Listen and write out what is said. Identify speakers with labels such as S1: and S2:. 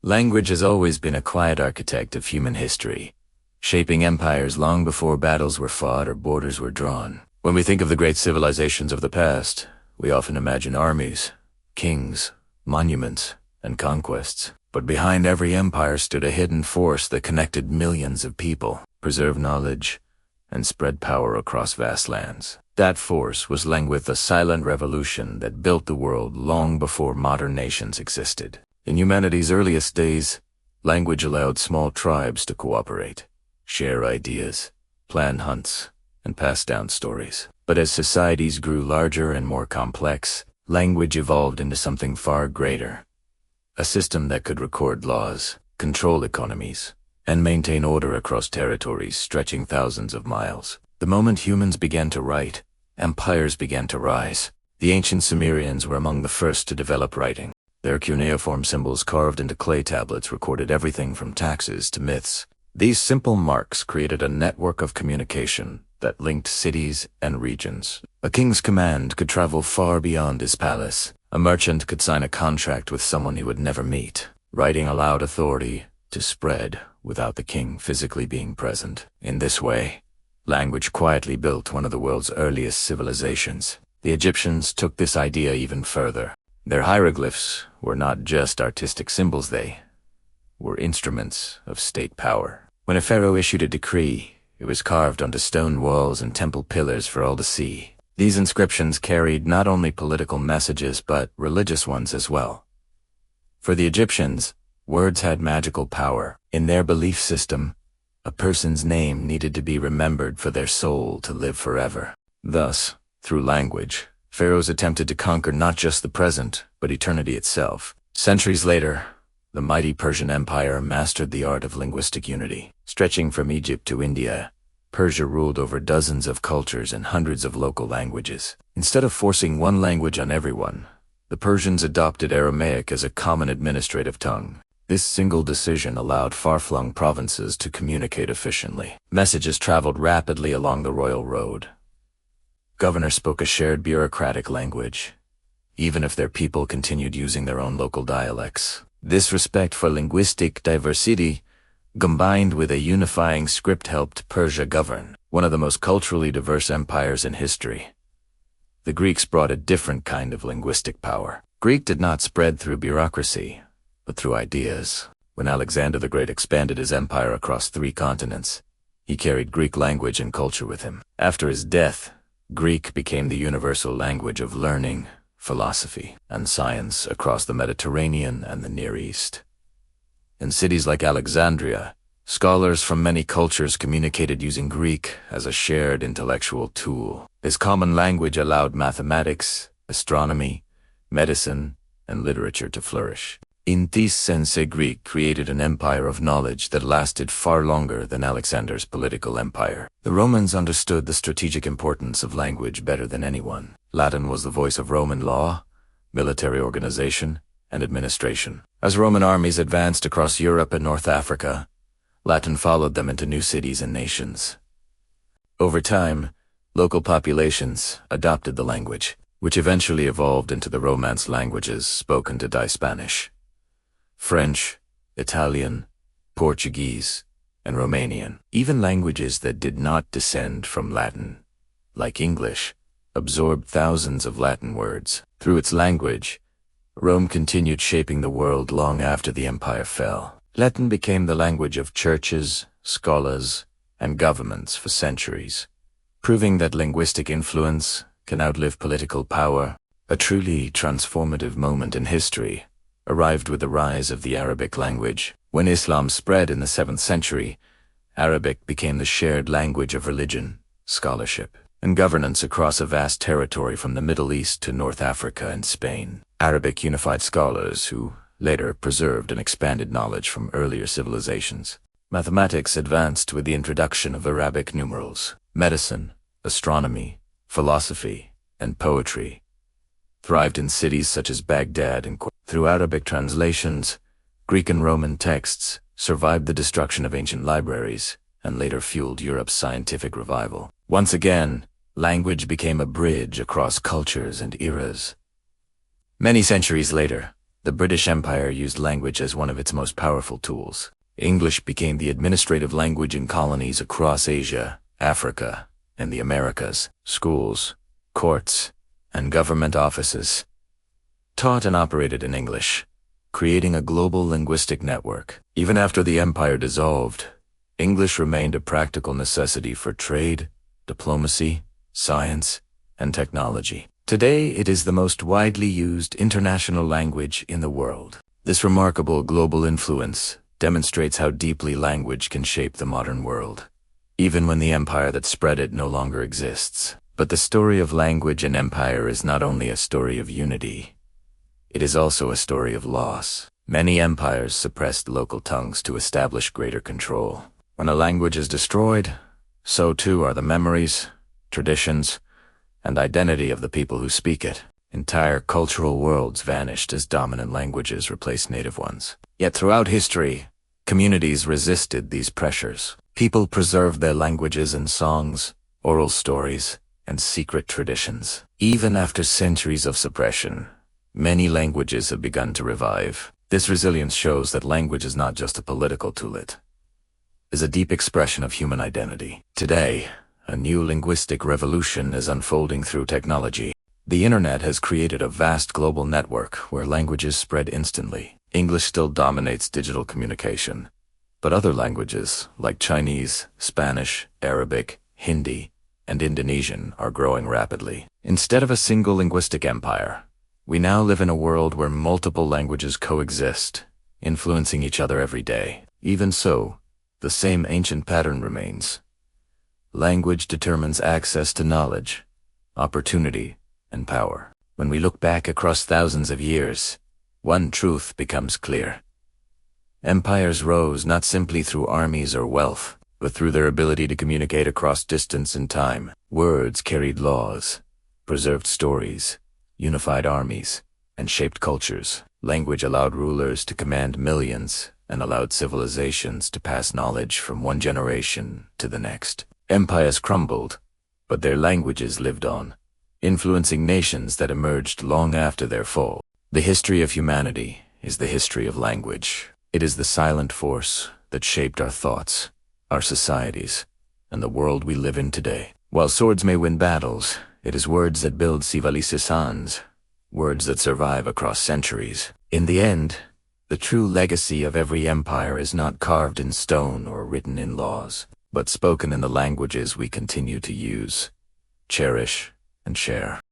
S1: Language has always been a quiet architect of human history, shaping empires long before battles were fought or borders were drawn. When we think of the great civilizations of the past, we often imagine armies, kings, monuments, and conquests. But behind every empire stood a hidden force that connected millions of people, preserved knowledge, and spread power across vast lands. That force was language, a silent revolution that built the world long before modern nations existed. In humanity's earliest days, language allowed small tribes to cooperate, share ideas, plan hunts, and pass down stories. But as societies grew larger and more complex, language evolved into something far greater. A system that could record laws, control economies, and maintain order across territories stretching thousands of miles. The moment humans began to write, empires began to rise. The ancient Sumerians were among the first to develop writing. Their cuneiform symbols carved into clay tablets recorded everything from taxes to myths. These simple marks created a network of communication that linked cities and regions. A king's command could travel far beyond his palace. A merchant could sign a contract with someone he would never meet. Writing allowed authority to spread without the king physically being present. In this way, language quietly built one of the world's earliest civilizations. The Egyptians took this idea even further. Their hieroglyphs were not just artistic symbols, they were instruments of state power. When a pharaoh issued a decree, it was carved onto stone walls and temple pillars for all to see. These inscriptions carried not only political messages but religious ones as well. For the Egyptians, words had magical power. In their belief system, a person's name needed to be remembered for their soul to live forever. Thus, through language, pharaohs attempted to conquer not just the present, but eternity itself. Centuries later, the mighty Persian Empire mastered the art of linguistic unity. Stretching from Egypt to India, Persia ruled over dozens of cultures and hundreds of local languages. Instead of forcing one language on everyone, the Persians adopted Aramaic as a common administrative tongue. This single decision allowed far-flung provinces to communicate efficiently. Messages traveled rapidly along the royal road. Governors spoke a shared bureaucratic language, even if their people continued using their own local dialects. This respect for linguistic diversity, combined with a unifying script, helped Persia govern one of the most culturally diverse empires in history. The Greeks brought a different kind of linguistic power. Greek did not spread through bureaucracy, but through ideas. When Alexander the Great expanded his empire across 3 continents, he carried Greek language and culture with him. After his death, Greek became the universal language of learning, philosophy, and science across the Mediterranean and the Near East. In cities like Alexandria, scholars from many cultures communicated using Greek as a shared intellectual tool. This common language allowed mathematics, astronomy, medicine, and literature to flourish. In this sense, Greek created an empire of knowledge that lasted far longer than Alexander's political empire. The Romans understood the strategic importance of language better than anyone. Latin was the voice of Roman law, military organization, and administration. As Roman armies advanced across Europe and North Africa, Latin followed them into new cities and nations. Over time, local populations adopted the language, which eventually evolved into the Romance languages spoken today: Spanish, French, Italian, Portuguese, and Romanian. Even languages that did not descend from Latin, like English, absorbed thousands of Latin words. Through its language, Rome continued shaping the world long after the empire fell. Latin became the language of churches, scholars, and governments for centuries, proving that linguistic influence can outlive political power. A truly transformative moment in history arrived with the rise of the Arabic language. When Islam spread in the 7th century, Arabic became the shared language of religion, scholarship, and governance across a vast territory from the Middle East to North Africa and Spain. Arabic unified scholars who later preserved and expanded knowledge from earlier civilizations. Mathematics advanced with the introduction of Arabic numerals. Medicine, astronomy, philosophy, and poetry thrived in cities such as Baghdad and through Arabic translations. Greek and Roman texts survived the destruction of ancient libraries and later fueled Europe's scientific revival. Once again, language became a bridge across cultures and eras. Many centuries later, The British Empire used language as one of its most powerful tools. English became the administrative language in colonies across Asia, Africa, and the Americas. Schools, courts, and government offices taught and operated in English, creating a global linguistic network. Even after the empire dissolved, English remained a practical necessity for trade, diplomacy, science, and technology. Today, it is the most widely used international language in the world. This remarkable global influence demonstrates how deeply language can shape the modern world, even when the empire that spread it no longer exists. But the story of language and empire is not only a story of unity, it is also a story of loss. Many empires suppressed local tongues to establish greater control. When a language is destroyed, so too are the memories, traditions, and identity of the people who speak it. Entire cultural worlds vanished as dominant languages replaced native ones. Yet throughout history, communities resisted these pressures. People preserved their languages in songs, oral stories, and secret traditions. Even after centuries of suppression, many languages have begun to revive. This resilience shows that language is not just a political tool, it is a deep expression of human identity. Today, a new linguistic revolution is unfolding through technology. The internet has created a vast global network where languages spread instantly. English still dominates digital communication, but other languages like Chinese, Spanish, Arabic, Hindi, and Indonesian are growing rapidly. Instead of a single linguistic empire, we now live in a world where multiple languages coexist, influencing each other every day. Even so, the same ancient pattern remains. Language determines access to knowledge, opportunity, and power. When we look back across thousands of years, one truth becomes clear. Empires rose not simply through armies or wealth, but through their ability to communicate across distance and time. Words carried laws, preserved stories, unified armies, and shaped cultures. Language allowed rulers to command millions and allowed civilizations to pass knowledge from one generation to the next. Empires crumbled, but their languages lived on, influencing nations that emerged long after their fall. The history of humanity is the history of language. It is the silent force that shaped our thoughts, our societies, and the world we live in today. While swords may win battles, it is words that build civilizations, words that survive across centuries. In the end, the true legacy of every empire is not carved in stone or written in laws, but spoken in the languages we continue to use, cherish, and share.